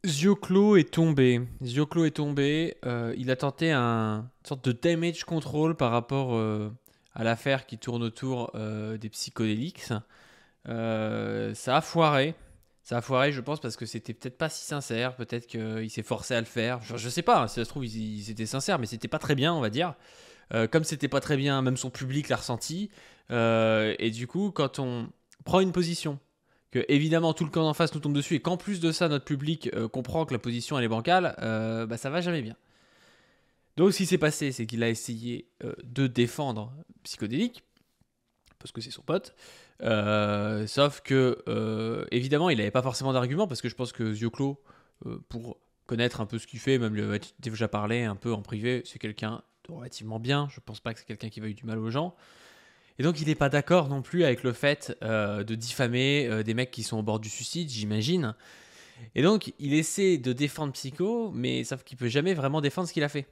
Zioclo est tombé. Zioclo est tombé. Il a tenté une sorte de damage control par rapport à l'affaire qui tourne autour des psychodéliques. Ça a foiré. Ça a foiré, je pense, parce que c'était peut-être pas si sincère. Peut-être qu'il s'est forcé à le faire. Je sais pas, si ça se trouve, ils étaient sincères, mais c'était pas très bien, on va dire. Comme c'était pas très bien, même son public l'a ressenti. Et du coup, quand on prend une position, que évidemment tout le camp d'en face nous tombe dessus, et qu'en plus de ça, notre public comprend que la position elle est bancale, bah, ça va jamais bien. Donc ce qui s'est passé, c'est qu'il a essayé de défendre Psychodélique, parce que c'est son pote. Sauf que, évidemment, il n'avait pas forcément d'argument, parce que je pense que Zioclo, pour connaître un peu ce qu'il fait, même lui avait déjà parlé un peu en privé, c'est quelqu'un de relativement bien. Je pense pas que c'est quelqu'un qui veuille du mal aux gens. Et donc il n'est pas d'accord non plus avec le fait de diffamer des mecs qui sont au bord du suicide, j'imagine. Et donc il essaie de défendre Psycho, mais sauf qu'il peut jamais vraiment défendre ce qu'il a fait.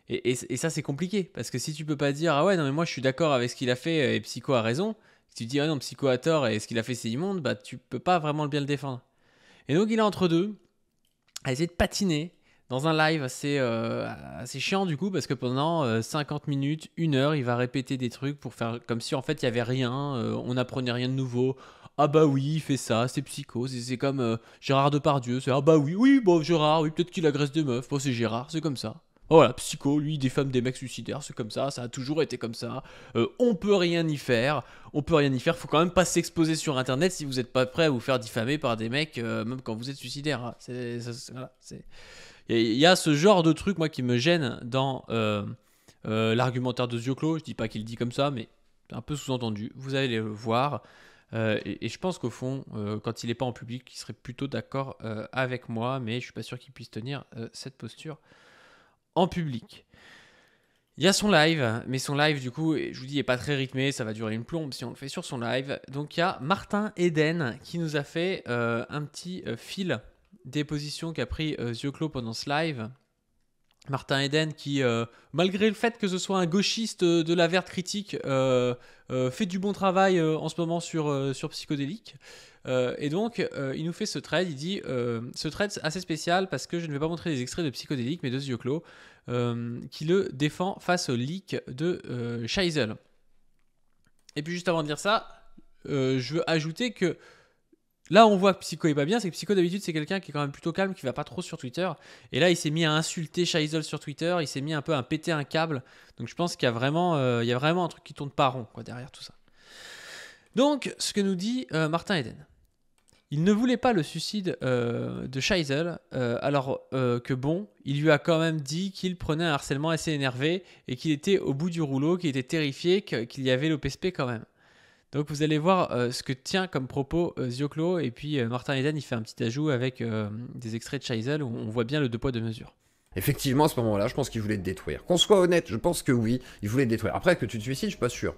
Et ça c'est compliqué, parce que si tu peux pas dire ah ouais non mais moi je suis d'accord avec ce qu'il a fait et Psycho a raison, si tu dis ah non Psycho a tort et ce qu'il a fait c'est immonde, bah tu peux pas vraiment bien le défendre. Et donc il est entre deux, à essayer de patiner dans un live assez chiant du coup, parce que pendant 50 minutes, 1 heure, il va répéter des trucs pour faire comme si en fait il y avait rien, on n'apprenait rien de nouveau. Ah bah oui, il fait ça, c'est Psycho, c'est comme Gérard Depardieu, c'est ah bah oui, oui, bon Gérard, oui, peut-être qu'il agresse des meufs, bon c'est Gérard, c'est comme ça. Oh, voilà, Psycho, lui, des femmes, des mecs suicidaires, c'est comme ça a toujours été comme ça. On peut rien y faire, faut quand même pas s'exposer sur internet si vous n'êtes pas prêt à vous faire diffamer par des mecs, même quand vous êtes suicidaire. Hein. Voilà, il y a ce genre de truc, moi, qui me gêne dans l'argumentaire de Zioclo. Je dis pas qu'il le dit comme ça, mais un peu sous-entendu. Vous allez le voir. Et je pense qu'au fond, quand il n'est pas en public, il serait plutôt d'accord avec moi, mais je suis pas sûr qu'il puisse tenir cette posture en public. Il y a son live, mais son live, du coup, je vous dis, est pas très rythmé, ça va durer une plombe si on le fait sur son live. Donc il y a Martin Eden qui nous a fait un petit fil des positions qu'a pris Zioclo pendant ce live. Martin Eden qui, malgré le fait que ce soit un gauchiste de la verte critique, fait du bon travail en ce moment sur Psychodélique. Et donc, il nous fait ce trade. Il dit ce trade c'est assez spécial parce que je ne vais pas montrer des extraits de Psychodélique, mais de Zioclo, qui le défend face au leak de Scheisel. Et puis, juste avant de dire ça, je veux ajouter que là, on voit que Psycho est pas bien, c'est que Psycho d'habitude c'est quelqu'un qui est quand même plutôt calme, qui va pas trop sur Twitter. Et là, il s'est mis à insulter Scheisel sur Twitter, il s'est mis un peu à péter un câble. Donc je pense qu'il y a vraiment un truc qui tourne pas rond quoi, derrière tout ça. Donc, ce que nous dit Martin Eden. Il ne voulait pas le suicide de Scheisel, alors que bon, il lui a quand même dit qu'il prenait un harcèlement assez énervé et qu'il était au bout du rouleau, qu'il était terrifié, qu'il y avait l'OPSP quand même. Donc vous allez voir ce que tient comme propos Zioclo, et puis Martin Eden il fait un petit ajout avec des extraits de Scheisel où on voit bien le deux poids deux mesures. Effectivement, à ce moment-là, je pense qu'il voulait te détruire. Qu'on soit honnête, je pense que oui, il voulait te détruire. Après, que tu te suicides, je suis pas sûr.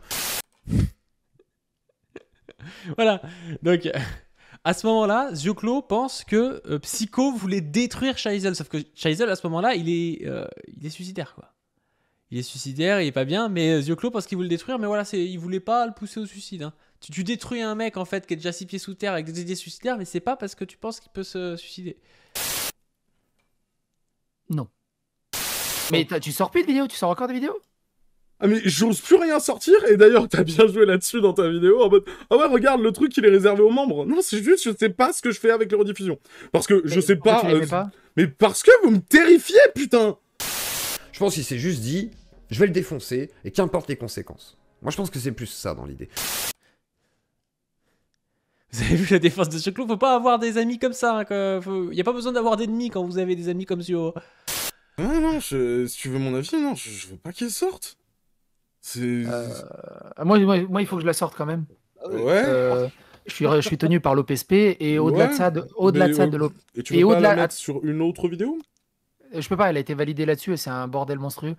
Voilà, donc à ce moment-là, Zioclo pense que Psycho voulait détruire Scheisel, sauf que Scheisel à ce moment-là il est suicidaire quoi. Il est suicidaire, il est pas bien, mais Zioclo pense qu'il voulait le détruire, mais voilà, il voulait pas le pousser au suicide. Hein. Tu détruis un mec en fait qui est déjà 6 pieds sous terre avec des idées suicidaires, mais c'est pas parce que tu penses qu'il peut se suicider. Non. Mais tu sors plus de vidéos, tu sors encore des vidéos? Ah mais j'ose plus rien sortir, et d'ailleurs t'as bien joué là-dessus dans ta vidéo, en mode « Ah ouais, regarde, le truc il est réservé aux membres ». Non, c'est juste, je sais pas ce que je fais avec les rediffusions. Parce que je sais pas... Tu les mets pas mais parce que vous me terrifiez, putain. Je pense qu'il s'est juste dit, je vais le défoncer, et qu'importe les conséquences. Moi, je pense que c'est plus ça dans l'idée. Vous avez vu la défense de Zioclo, faut pas avoir des amis comme ça. Hein, y a pas besoin d'avoir d'ennemis quand vous avez des amis comme Zio. Non, si tu veux mon avis, non, je veux pas qu'il sorte. C'est... Moi, il faut que je la sorte quand même. Ouais. Je suis tenu par l'OPSP et au-delà de ça, de l'OP. Et tu veux pas la mettre sur une autre vidéo? Je peux pas, elle a été validée là-dessus et c'est un bordel monstrueux.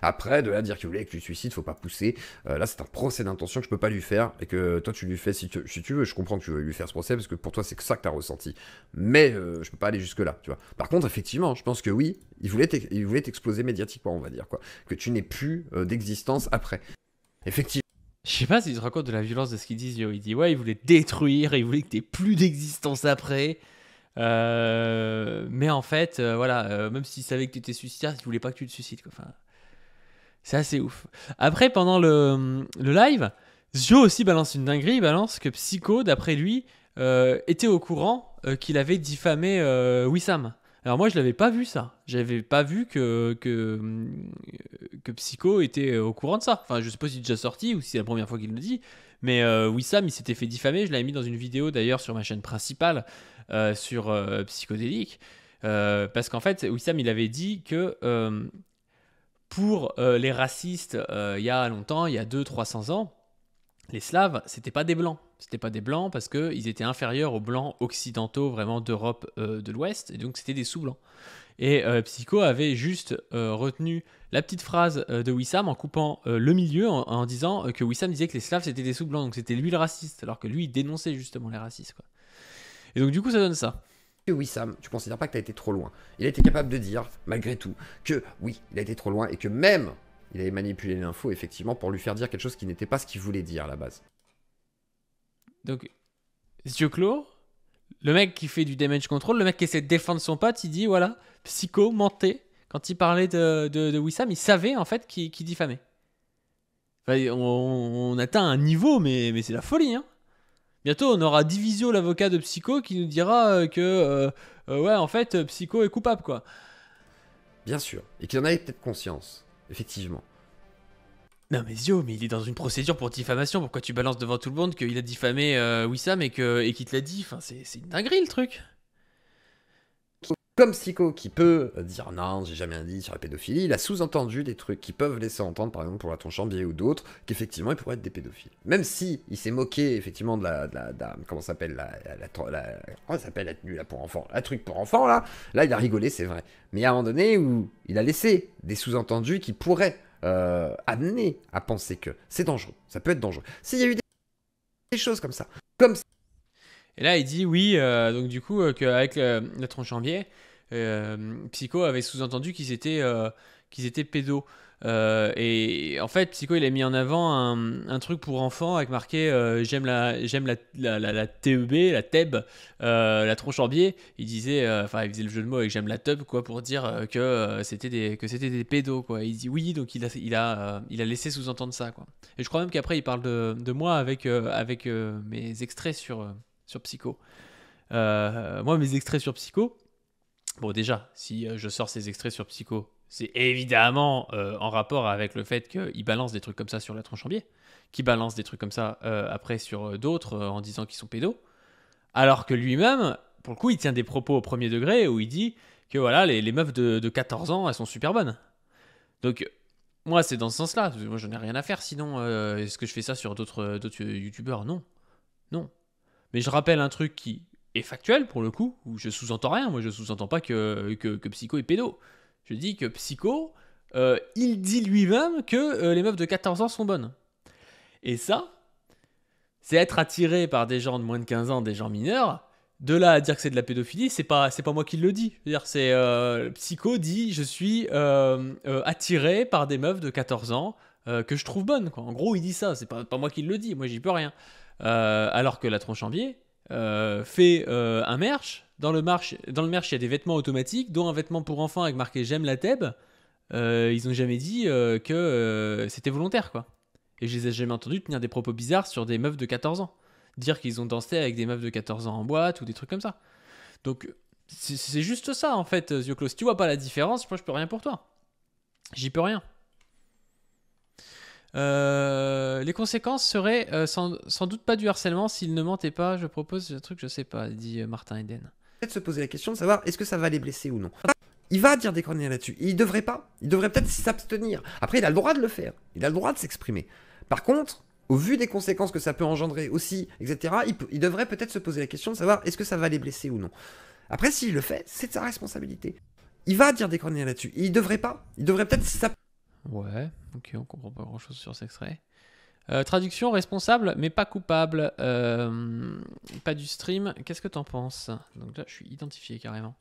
Après, de là à dire qu'il voulait que tu te suicides, faut pas pousser. Là, c'est un procès d'intention que je peux pas lui faire, et que toi, tu lui fais si tu veux. Je comprends que tu veux lui faire ce procès, parce que pour toi, c'est ça que t'as ressenti. Mais je peux pas aller jusque-là, tu vois. Par contre, effectivement, je pense que oui, il voulait t'exploser médiatiquement, on va dire, quoi. Que tu n'aies plus d'existence après. Effectivement. Je sais pas s'il se rend compte de la violence de ce qu'il dit. Il dit ouais, il voulait te détruire, il voulait que t'aies plus d'existence après. mais en fait, voilà, même s'il savait que tu étais suicidaire, il voulait pas que tu te suicides, quoi. Enfin, c'est assez ouf. Après, pendant le live, Zio aussi balance une dinguerie. Il balance que Psycho, d'après lui, était au courant qu'il avait diffamé Wissam. Alors moi, je l'avais pas vu ça. J'avais pas vu que Psycho était au courant de ça. Enfin, je sais pas si c'est déjà sorti ou si c'est la première fois qu'il le dit. Mais Wissam, il s'était fait diffamer. Je l'avais mis dans une vidéo d'ailleurs sur ma chaîne principale sur Psychodélique. Parce qu'en fait, Wissam, il avait dit que pour les racistes, il y a longtemps, il y a 200-300 ans, les Slaves, c'était pas des Blancs. C'était pas des Blancs parce qu'ils étaient inférieurs aux Blancs occidentaux, vraiment d'Europe de l'Ouest, et donc c'était des sous-Blancs. Et Psycho avait juste retenu la petite phrase de Wissam en coupant le milieu, en disant que Wissam disait que les Slaves c'était des sous-Blancs, donc c'était lui le raciste, alors que lui il dénonçait justement les racistes, quoi. Et donc du coup ça donne ça. Que Wissam, tu considères pas que tu as été trop loin. Il a été capable de dire, malgré tout, que oui, il a été trop loin et que même il avait manipulé l'info, effectivement, pour lui faire dire quelque chose qui n'était pas ce qu'il voulait dire à la base. Donc, Zioclo, le mec qui fait du damage control, le mec qui essaie de défendre son pote, il dit voilà, Psycho mentait. Quand il parlait de Wissam, il savait en fait qu'il diffamait. Enfin, on atteint un niveau, mais c'est la folie, hein. Bientôt, on aura Divisio, l'avocat de Psycho, qui nous dira que, ouais, en fait, Psycho est coupable, quoi. Bien sûr, et qu'il en avait peut-être conscience, effectivement. Non, mais Zio, mais il est dans une procédure pour diffamation. Pourquoi tu balances devant tout le monde qu'il a diffamé Wissam et qu'il te l'a dit? Enfin, c'est une dinguerie, le truc. Comme Psycho qui peut dire non, j'ai jamais rien dit sur la pédophilie, il a sous-entendu des trucs qui peuvent laisser entendre, par exemple pour la Tonchambier ou d'autres, qu'effectivement il pourrait être des pédophiles. Même si il s'est moqué effectivement de la comment ça s'appelle comment ça s'appelle la tenue là pour enfants, la truc pour enfants là il a rigolé, c'est vrai. Mais à un moment donné où il a laissé des sous-entendus qui pourraient amener à penser que c'est dangereux, ça peut être dangereux. S'il y a eu des choses comme ça, comme Et là, il dit oui, donc du coup, qu'avec la Tronchambier, Psycho avait sous-entendu qu'ils étaient pédos. Et en fait, Psycho, il a mis en avant un truc pour enfants avec marqué j'aime la TEB, la TEB, la Tronchambier. Il disait, enfin, il faisait le jeu de mots avec j'aime la TEB, quoi, pour dire que c'était des pédos, quoi. Il dit oui, donc il a laissé sous-entendre ça, quoi. Et je crois même qu'après, il parle de moi avec mes extraits sur Psycho. Moi, mes extraits sur Psycho, bon, déjà, si je sors ces extraits sur Psycho, c'est évidemment en rapport avec le fait qu'il balance des trucs comme ça sur la Tronchambier, qu'il balance des trucs comme ça après sur d'autres en disant qu'ils sont pédos, alors que lui-même, pour le coup, il tient des propos au premier degré où il dit que voilà, les meufs de 14 ans, elles sont super bonnes. Donc, moi, c'est dans ce sens-là. Moi, j'en ai rien à faire, sinon, est-ce que je fais ça sur d'autres youtubeurs? Non. Non. Mais je rappelle un truc qui est factuel, pour le coup, où je sous-entends rien. Moi, je sous-entends pas que Psycho est pédo. Je dis que Psycho, il dit lui-même que les meufs de 14 ans sont bonnes. Et ça, c'est être attiré par des gens de moins de 15 ans, des gens mineurs. De là à dire que c'est de la pédophilie, c'est pas moi qui le dis. C'est-à-dire, Psycho dit je suis attiré par des meufs de 14 ans que je trouve bonnes, quoi. En gros, il dit ça. C'est pas moi qui le dis. Moi, j'y peux rien. Alors que la Tronchambier fait un merch. Dans le merch, il y a des vêtements automatiques, dont un vêtement pour enfants avec marqué j'aime la TEB. Ils ont jamais dit que c'était volontaire, quoi. Et je les ai jamais entendus tenir des propos bizarres sur des meufs de 14 ans. Dire qu'ils ont dansé avec des meufs de 14 ans en boîte ou des trucs comme ça. Donc, c'est juste ça, en fait, Zioclo. Si tu vois pas la différence, moi, je peux rien pour toi. J'y peux rien. Les conséquences seraient sans doute pas du harcèlement s'il ne mentait pas. Je propose un truc, je sais pas, dit Martin Eden. Peut-être se poser la question de savoir est-ce que ça va les blesser ou non. Il va dire des conneries là-dessus. Il devrait pas. Il devrait peut-être s'abstenir. Après, il a le droit de le faire. Il a le droit de s'exprimer. Par contre, au vu des conséquences que ça peut engendrer aussi, etc., il devrait peut-être se poser la question de savoir est-ce que ça va les blesser ou non. Après, s'il le fait, c'est de sa responsabilité. Il va dire des conneries là-dessus. Il devrait pas. Il devrait peut-être s'abstenir. Ouais, ok, on comprend pas grand-chose sur cet extrait. Traduction responsable, mais pas coupable. Pas du stream. Qu'est-ce que t'en penses? Donc là, je suis identifié carrément.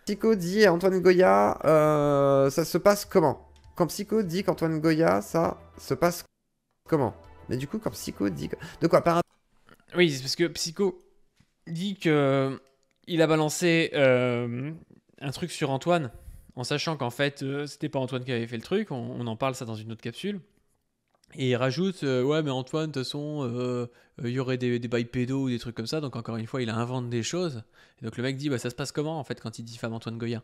Psycho dit à Antoine Goya, ça se passe comment? Quand Psycho dit qu'Antoine Goya, ça se passe comment? Mais du coup, quand Psycho dit... De quoi par... Oui, c'est parce que Psycho dit que il a balancé un truc sur Antoine, en sachant qu'en fait, c'était pas Antoine qui avait fait le truc. On en parle ça dans une autre capsule. Et il rajoute, ouais, mais Antoine, de toute façon, il y aurait des bails pédos ou des trucs comme ça. Donc encore une fois, il invente des choses. Et donc le mec dit, bah ça se passe comment en fait quand il diffame Antoine Goya?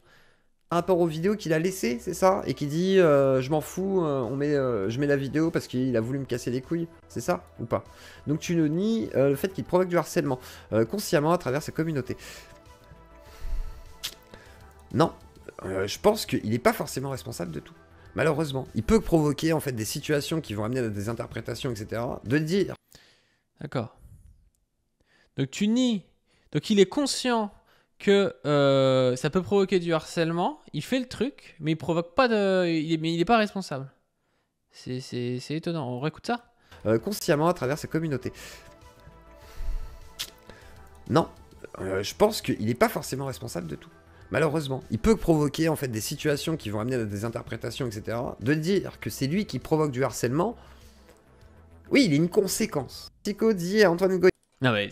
Par rapport aux vidéos qu'il a laissées, c'est ça? Et qui dit je m'en fous, je mets la vidéo parce qu'il a voulu me casser les couilles, c'est ça ou pas? Donc tu ne nies le fait qu'il provoque du harcèlement consciemment à travers sa communauté. Non, je pense qu'il n'est pas forcément responsable de tout. Malheureusement, il peut provoquer en fait des situations qui vont amener à des interprétations, etc. De dire. D'accord. Donc tu nies. Donc il est conscient que ça peut provoquer du harcèlement. Il fait le truc, mais il provoque pas de. Mais il est pas responsable. C'est étonnant. On réécoute ça? Consciemment à travers sa communauté. Non, je pense qu'il n'est pas forcément responsable de tout. Malheureusement, il peut provoquer en fait des situations qui vont amener à des interprétations, etc. De dire que c'est lui qui provoque du harcèlement, oui, il est une conséquence. Psycho dit à Antoine Goya. Non mais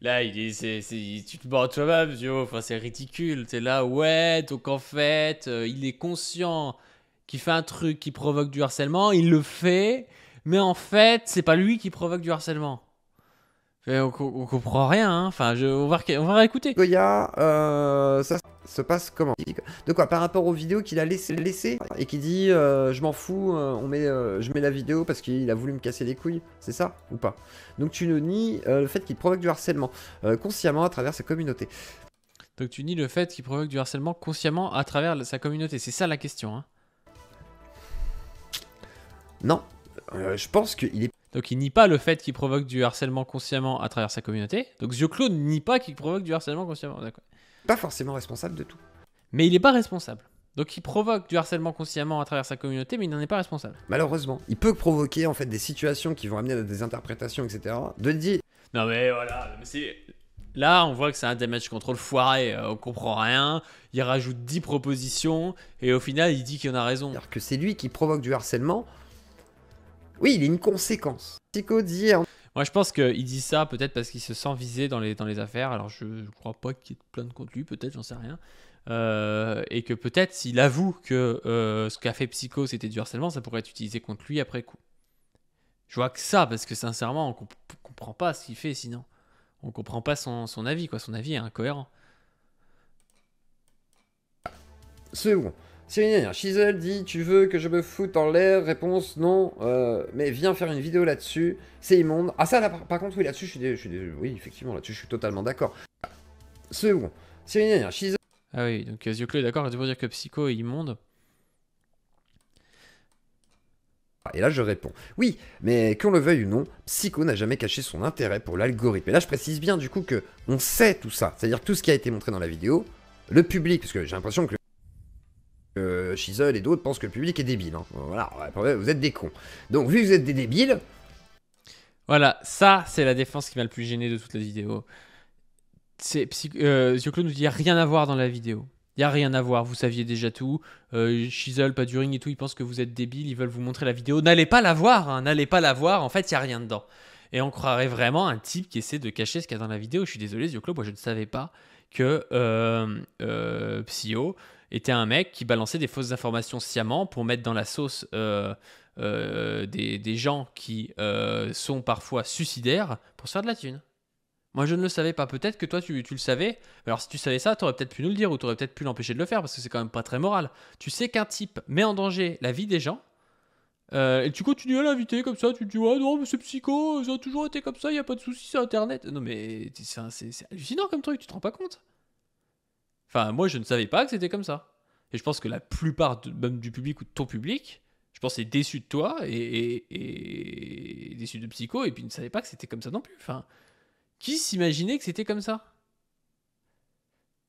là, tu te bordes toi-même, enfin, c'est ridicule. T'es là, ouais, donc en fait, il est conscient qu'il fait un truc qui provoque du harcèlement, il le fait, mais en fait, c'est pas lui qui provoque du harcèlement. On comprend rien, hein. Enfin, on va réécouter. Goya, ça se passe comment? De quoi? Par rapport aux vidéos qu'il a laissées et qui dit je m'en fous, je mets la vidéo parce qu'il a voulu me casser les couilles, c'est ça ou pas? Donc tu ne nies le fait qu'il provoque du harcèlement consciemment à travers sa communauté. Donc tu nies le fait qu'il provoque du harcèlement consciemment à travers sa communauté, c'est ça la question, hein. Non, je pense qu'il est. Donc il nie pas le fait qu'il provoque du harcèlement consciemment à travers sa communauté. Donc Zioclo ne nie pas qu'il provoque du harcèlement consciemment, d'accord. Pas forcément responsable de tout. Mais il n'est pas responsable. Donc il provoque du harcèlement consciemment à travers sa communauté, mais il n'en est pas responsable. Malheureusement, il peut provoquer en fait des situations qui vont amener à des interprétations, etc. De dire. Non mais voilà, là on voit que c'est un damage control foiré, on comprend rien, il rajoute 10 propositions, et au final il dit qu'il en a raison. Dire que c'est lui qui provoque du harcèlement, oui, il est une conséquence. Psycho dit. Moi je pense qu'il dit ça peut-être parce qu'il se sent visé dans les affaires, alors je crois pas qu'il y ait plein de contenu, peut-être, j'en sais rien. Et que peut-être s'il avoue que ce qu'a fait Psycho c'était du harcèlement, ça pourrait être utilisé contre lui après coup. Je vois que ça, parce que sincèrement on comprend pas ce qu'il fait sinon. On comprend pas son avis, quoi. Son avis est incohérent. Second. Cyril Shizel dit tu veux que je me foute en l'air? Réponse non, mais viens faire une vidéo là-dessus, c'est immonde. Ah ça là par contre oui là-dessus oui effectivement là-dessus je suis totalement d'accord. Second. Cyril Shizel. Ah oui, donc Zioclo est d'accord pour dire que Psycho est immonde. Et là je réponds, oui, mais qu'on le veuille ou non, Psycho n'a jamais caché son intérêt pour l'algorithme. Et là je précise bien du coup que on sait tout ça, c'est-à-dire tout ce qui a été montré dans la vidéo, le public, parce que j'ai l'impression que Shizel et d'autres pensent que le public est débile. Hein. Voilà, vous êtes des cons. Donc vu que vous êtes des débiles... Voilà, ça c'est la défense qui m'a le plus gêné de toute la vidéo. Zioclo nous dit il n'y a rien à voir dans la vidéo. Il n'y a rien à voir, vous saviez déjà tout. Shizel, Paduring et tout, ils pensent que vous êtes débiles, ils veulent vous montrer la vidéo. N'allez pas la voir, hein, n'allez pas la voir, en fait il n'y a rien dedans. Et on croirait vraiment un type qui essaie de cacher ce qu'il y a dans la vidéo. Je suis désolé Zioclo, moi je ne savais pas que Psyo était un mec qui balançait des fausses informations sciemment pour mettre dans la sauce des gens qui sont parfois suicidaires pour se faire de la thune. Moi je ne le savais pas, peut-être que toi tu le savais. Alors si tu savais ça, tu aurais peut-être pu nous le dire ou tu aurais peut-être pu l'empêcher de le faire parce que c'est quand même pas très moral. Tu sais qu'un type met en danger la vie des gens et tu continues à l'inviter comme ça, tu te dis ouais non mais c'est Psycho, ça a toujours été comme ça, il n'y a pas de soucis, c'est internet. Non mais c'est hallucinant comme truc, tu te rends pas compte? Enfin moi je ne savais pas que c'était comme ça. Et je pense que la plupart même du public ou de ton public, je pense est déçu de toi et déçu de Psycho et puis ne savait pas que c'était comme ça non plus. Enfin, qui s'imaginait que c'était comme ça?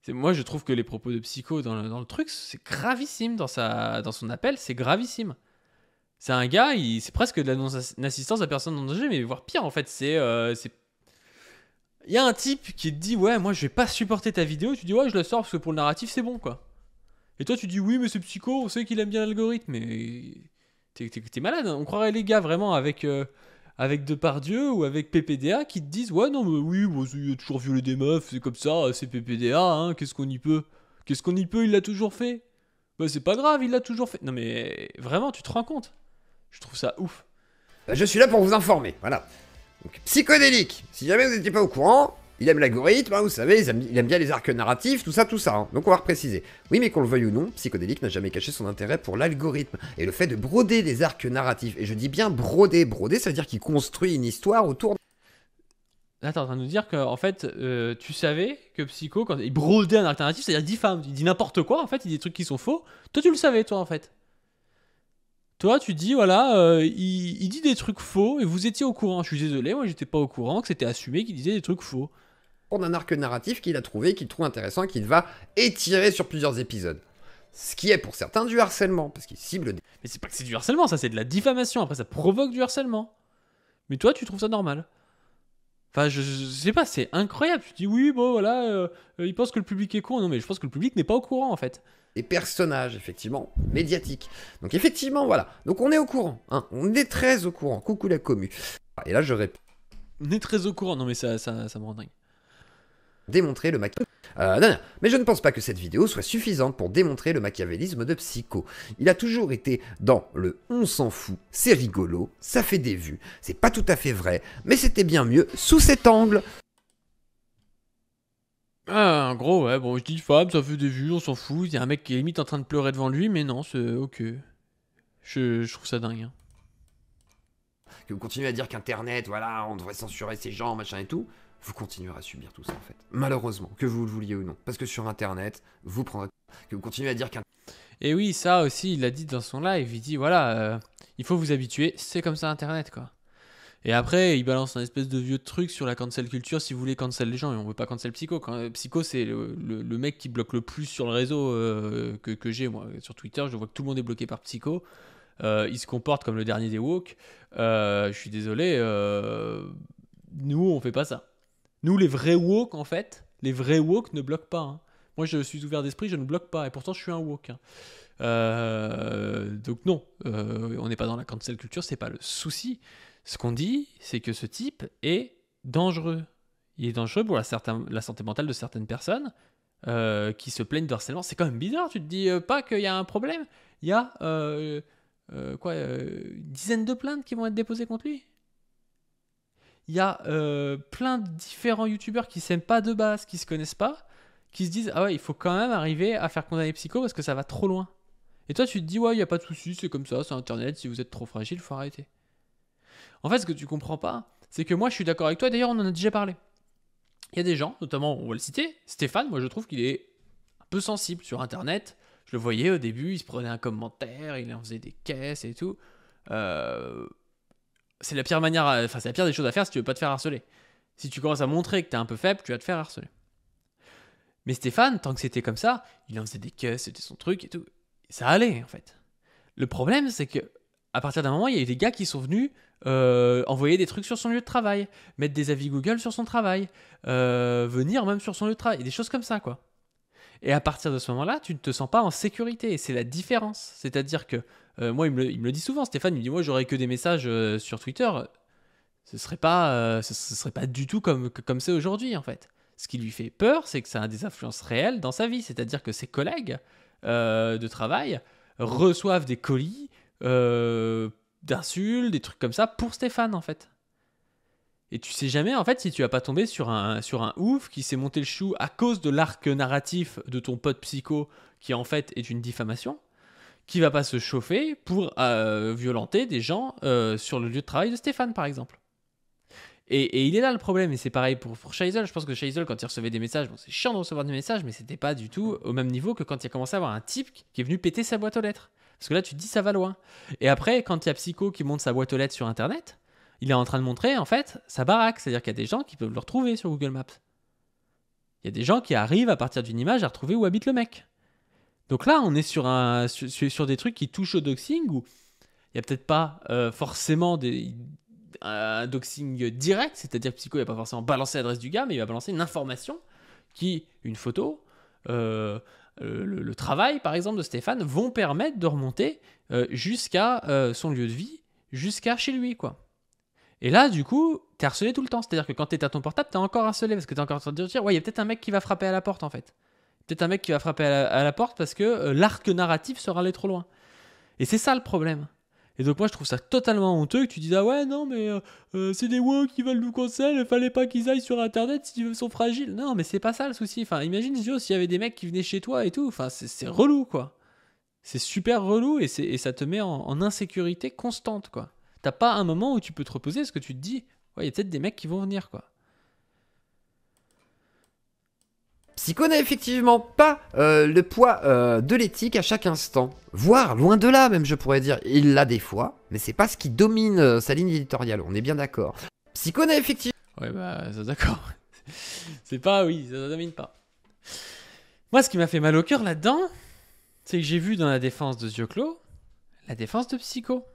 Moi je trouve que les propos de Psycho dans le truc c'est gravissime dans son appel, c'est gravissime. C'est un gars, c'est presque de la non-assistance à personne en danger, mais voire pire en fait, il y a un type qui te dit ouais moi je vais pas supporter ta vidéo, tu dis ouais je la sors parce que pour le narratif c'est bon quoi. Et toi tu dis oui mais c'est Psycho, on sait qu'il aime bien l'algorithme, mais t'es malade, hein. On croirait les gars vraiment avec Depardieu ou avec PPDA qui te disent ouais non mais oui bon, il a toujours violé des meufs, c'est comme ça, c'est PPDA, hein, qu'est-ce qu'on y peut? Qu'est-ce qu'on y peut, il l'a toujours fait. Bah c'est pas grave, il l'a toujours fait. Non mais vraiment, tu te rends compte? Je trouve ça ouf. Je suis là pour vous informer, voilà. Donc, Psychodélique, si jamais vous n'étiez pas au courant, il aime l'algorithme, hein, vous savez, il aime bien les arcs narratifs, tout ça, hein. Donc on va repréciser. Oui, mais qu'on le veuille ou non, Psychodélique n'a jamais caché son intérêt pour l'algorithme et le fait de broder des arcs narratifs. Et je dis bien broder, ça veut dire qu'il construit une histoire autour. Là, t'es en train de nous dire que, en fait, tu savais que Psycho, quand il brodait un arc narratif, c'est-à-dire il diffame, il dit n'importe quoi, en fait, il dit des trucs qui sont faux. Toi, tu le savais, toi, en fait. Toi, tu dis, voilà, il dit des trucs faux et vous étiez au courant. Je suis désolé, moi, j'étais pas au courant que c'était assumé qu'il disait des trucs faux. D'un arc narratif qu'il a trouvé, qu'il trouve intéressant et qu'il va étirer sur plusieurs épisodes. Ce qui est pour certains du harcèlement, parce qu'il cible des... Mais c'est pas que c'est du harcèlement, ça, c'est de la diffamation. Après, ça provoque du harcèlement. Mais toi, tu trouves ça normal. Enfin, je sais pas, c'est incroyable. Tu dis, oui, bon, voilà, il pense que le public est con. Non, mais je pense que le public n'est pas au courant, en fait. Des personnages, effectivement, médiatiques. Donc, effectivement, voilà. Donc, on est au courant. Hein. On est très au courant. Coucou la commu. Et là, je répète. On est très au courant. Non, mais ça me rend dingue. Démontrer le non, mais je ne pense pas que cette vidéo soit suffisante pour démontrer le machiavélisme de Psycho. Il a toujours été dans le on s'en fout, c'est rigolo, ça fait des vues, c'est pas tout à fait vrai, mais c'était bien mieux sous cet angle. Ah, en gros, ouais, bon, je dis femme, ça fait des vues, on s'en fout. Il y a un mec qui est limite en train de pleurer devant lui, mais non, c'est ok. Je trouve ça dingue. Hein. Que vous continuez à dire qu'Internet, voilà, on devrait censurer ces gens, machin et tout. Vous continuerez à subir tout ça en fait. Malheureusement, que vous le vouliez ou non. Parce que sur internet, vous prendrez... Que vous continuez à dire qu'un... Et oui, ça aussi, il l'a dit dans son live. Il dit, voilà, il faut vous habituer, c'est comme ça internet, quoi. Et après, il balance un espèce de vieux truc sur la cancel culture si vous voulez cancel les gens. Et on veut pas cancel Psycho. Psycho, c'est le mec qui bloque le plus sur le réseau que j'ai, moi. Sur Twitter, je vois que tout le monde est bloqué par Psycho. Il se comporte comme le dernier des woke. Je suis désolé, nous, on fait pas ça. Nous, les vrais woke, en fait, les vrais woke ne bloquent pas. Hein. Moi, je suis ouvert d'esprit, je ne bloque pas. Et pourtant, je suis un woke. Hein. Donc non, on n'est pas dans la cancel culture, c'est pas le souci. Ce qu'on dit, c'est que ce type est dangereux. Il est dangereux pour la santé mentale de certaines personnes qui se plaignent de harcèlement. C'est quand même bizarre, tu te dis pas qu'il y a un problème. Il y a une dizaine de plaintes qui vont être déposées contre lui. Il y a plein de différents youtubeurs qui s'aiment pas de base, qui se connaissent pas, qui se disent ah ouais, il faut quand même arriver à faire condamner Psycho parce que ça va trop loin. Et toi tu te dis ouais, il y a pas de souci, c'est comme ça, c'est internet, si vous êtes trop fragile, il faut arrêter. En fait, ce que tu comprends pas, c'est que moi je suis d'accord avec toi, d'ailleurs on en a déjà parlé. Il y a des gens, notamment on va le citer, Stéphane, moi je trouve qu'il est un peu sensible sur internet. Je le voyais au début, il se prenait un commentaire, il en faisait des caisses et tout. C'est la pire manière, c'est la pire des choses à faire si tu veux pas te faire harceler. Si tu commences à montrer que t'es un peu faible, tu vas te faire harceler. Mais Stéphane, tant que c'était comme ça, il en faisait des caisses, c'était son truc et tout. Ça allait en fait. Le problème, c'est que à partir d'un moment, il y a eu des gars qui sont venus envoyer des trucs sur son lieu de travail, mettre des avis Google sur son travail, venir même sur son lieu de travail, des choses comme ça quoi. Et à partir de ce moment-là, tu ne te sens pas en sécurité. Et c'est la différence. C'est-à-dire que, moi, il me le dit souvent, Stéphane, il me dit, moi, j'aurais que des messages sur Twitter. Ce serait pas du tout comme c'est aujourd'hui, en fait. Ce qui lui fait peur, c'est que ça a des influences réelles dans sa vie. C'est-à-dire que ses collègues de travail reçoivent des colis d'insultes, des trucs comme ça, pour Stéphane, en fait. Et tu sais jamais, en fait, si tu vas pas tomber sur un ouf qui s'est monté le chou à cause de l'arc narratif de ton pote Psycho, qui en fait est une diffamation, qui va pas se chauffer pour violenter des gens sur le lieu de travail de Stéphane, par exemple. Et il est là le problème, et c'est pareil pour Shaisel. Je pense que Shaisel, quand il recevait des messages, bon, c'est chiant de recevoir des messages, mais c'était pas du tout au même niveau que quand il a commencé à avoir un type qui est venu péter sa boîte aux lettres. Parce que là, tu te dis, ça va loin. Et après, quand il y a Psycho qui monte sa boîte aux lettres sur Internet, il est en train de montrer, en fait, sa baraque. C'est-à-dire qu'il y a des gens qui peuvent le retrouver sur Google Maps. Il y a des gens qui arrivent, à partir d'une image, à retrouver où habite le mec. Donc là, on est sur des trucs qui touchent au doxing, où il n'y a peut-être pas forcément un doxing direct, c'est-à-dire que Psycho il va pas forcément balancer l'adresse du gars, mais il va balancer une information une photo, le travail, par exemple, de Stéphane, vont permettre de remonter jusqu'à son lieu de vie, jusqu'à chez lui, quoi. Et là, du coup, t'es harcelé tout le temps. C'est-à-dire que quand t'es à ton portable, t'es encore harcelé parce que t'es encore en train de dire ouais, il y a peut-être un mec qui va frapper à la porte en fait. Peut-être un mec qui va frapper à la porte parce que l'arc narratif sera allé trop loin. Et c'est ça le problème. Et donc moi je trouve ça totalement honteux que tu dises ah ouais non mais c'est des woke qui veulent nous cancel, il fallait pas qu'ils aillent sur internet s'ils sont fragiles. Non mais c'est pas ça le souci. Enfin imagine s'il y avait des mecs qui venaient chez toi et tout. Enfin c'est relou quoi. C'est super relou et ça te met en insécurité constante quoi. T'as pas un moment où tu peux te reposer parce que tu te dis ouais il y a peut-être des mecs qui vont venir quoi. Psycho n'a effectivement pas le poids de l'éthique à chaque instant. Voire, loin de là même je pourrais dire, il l'a des fois, mais c'est pas ce qui domine sa ligne éditoriale, on est bien d'accord. Psycho n'a effectivement... Ouais bah ça d'accord. C'est pas, oui, ça domine pas. Moi ce qui m'a fait mal au cœur là-dedans, c'est que j'ai vu dans la défense de Zioclo, la défense de Psycho.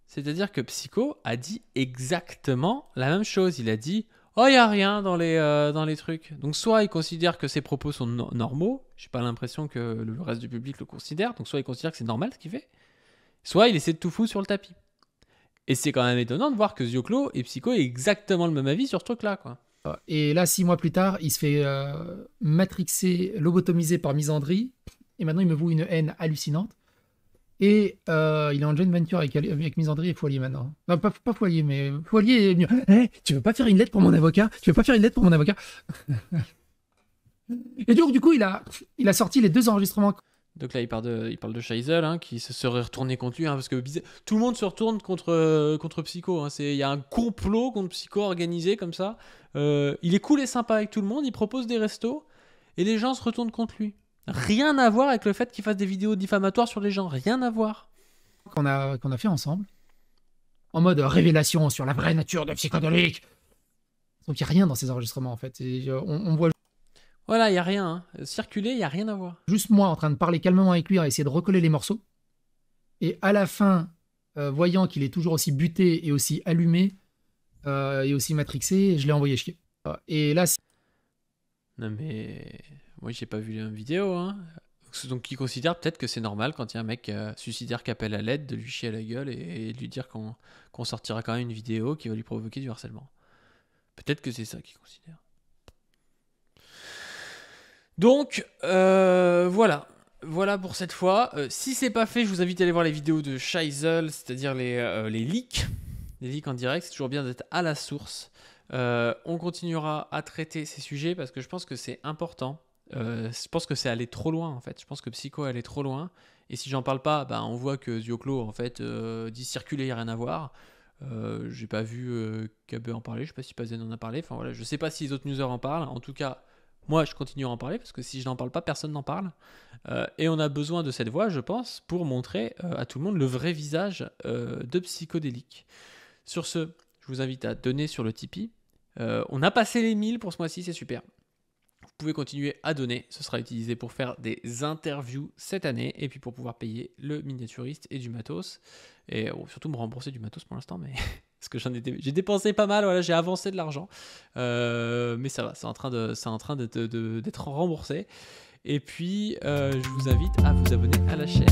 C'est-à-dire que Psycho a dit exactement la même chose, il a dit... Oh, il n'y a rien dans les trucs. Donc, soit il considère que ses propos sont normaux, j'ai pas l'impression que le reste du public le considère, donc soit il considère que c'est normal ce qu'il fait, soit il essaie de tout foutre sur le tapis. Et c'est quand même étonnant de voir que Zioclo et Psycho aient exactement le même avis sur ce truc-là, quoi. Et là, 6 mois plus tard, il se fait matrixer, lobotomiser par Misandry, et maintenant il me voue une haine hallucinante. Et il est en joint venture avec Misandry et Foilier maintenant. Non, pas Foilier, mais Foilier est venu. Hey, tu veux pas faire une lettre pour mon avocat? Tu veux pas faire une lettre pour mon avocat? Et donc, du coup, il a sorti les 2 enregistrements. Donc là, il parle de Scheisel, hein, qui se serait retourné contre lui, hein, parce que tout le monde se retourne contre Psycho. Hein, il y a un complot contre Psycho organisé comme ça. Il est cool et sympa avec tout le monde, il propose des restos, et les gens se retournent contre lui. Rien à voir avec le fait qu'il fasse des vidéos diffamatoires sur les gens. Rien à voir. Qu'on a fait ensemble. En mode révélation sur la vraie nature de Psychodélique. Donc il n'y a rien dans ces enregistrements en fait. Et, on voit voilà, il n'y a rien. Hein. Circuler, il n'y a rien à voir. Juste moi en train de parler calmement avec lui, à essayer de recoller les morceaux. Et à la fin, voyant qu'il est toujours aussi buté et aussi allumé et aussi matrixé, je l'ai envoyé chier. Et là... Non mais... Moi, j'ai pas vu la vidéo, hein. Donc, il considère peut-être que c'est normal quand il y a un mec suicidaire qui appelle à l'aide de lui chier à la gueule et de lui dire qu'on sortira quand même une vidéo qui va lui provoquer du harcèlement. Peut-être que c'est ça qu'il considère. Donc, voilà. Voilà pour cette fois. Si c'est pas fait, je vous invite à aller voir les vidéos de Scheisel, c'est-à-dire les leaks. Les leaks en direct, c'est toujours bien d'être à la source. On continuera à traiter ces sujets parce que je pense que c'est important. Je pense que c'est aller trop loin en fait. Je pense que Psycho est allé trop loin. Et si j'en parle pas, on voit que Zioclo en fait dit circuler, il n'y a rien à voir. J'ai pas vu KB en parler. Je sais pas si Pazen en a parlé. Enfin voilà, je sais pas si les autres newsers en parlent. En tout cas, moi je continue à en parler parce que si je n'en parle pas, personne n'en parle. Et on a besoin de cette voix, je pense, pour montrer à tout le monde le vrai visage de Psychodélique. Sur ce, je vous invite à donner sur le Tipeee. On a passé les 1000 pour ce mois-ci, c'est super. Vous pouvez continuer à donner, ce sera utilisé pour faire des interviews cette année et puis pour pouvoir payer le miniaturiste et du matos et surtout me rembourser du matos pour l'instant, mais parce que j'ai dépensé pas mal, voilà, j'ai avancé de l'argent, mais ça va, c'est en train d'être remboursé et puis je vous invite à vous abonner à la chaîne.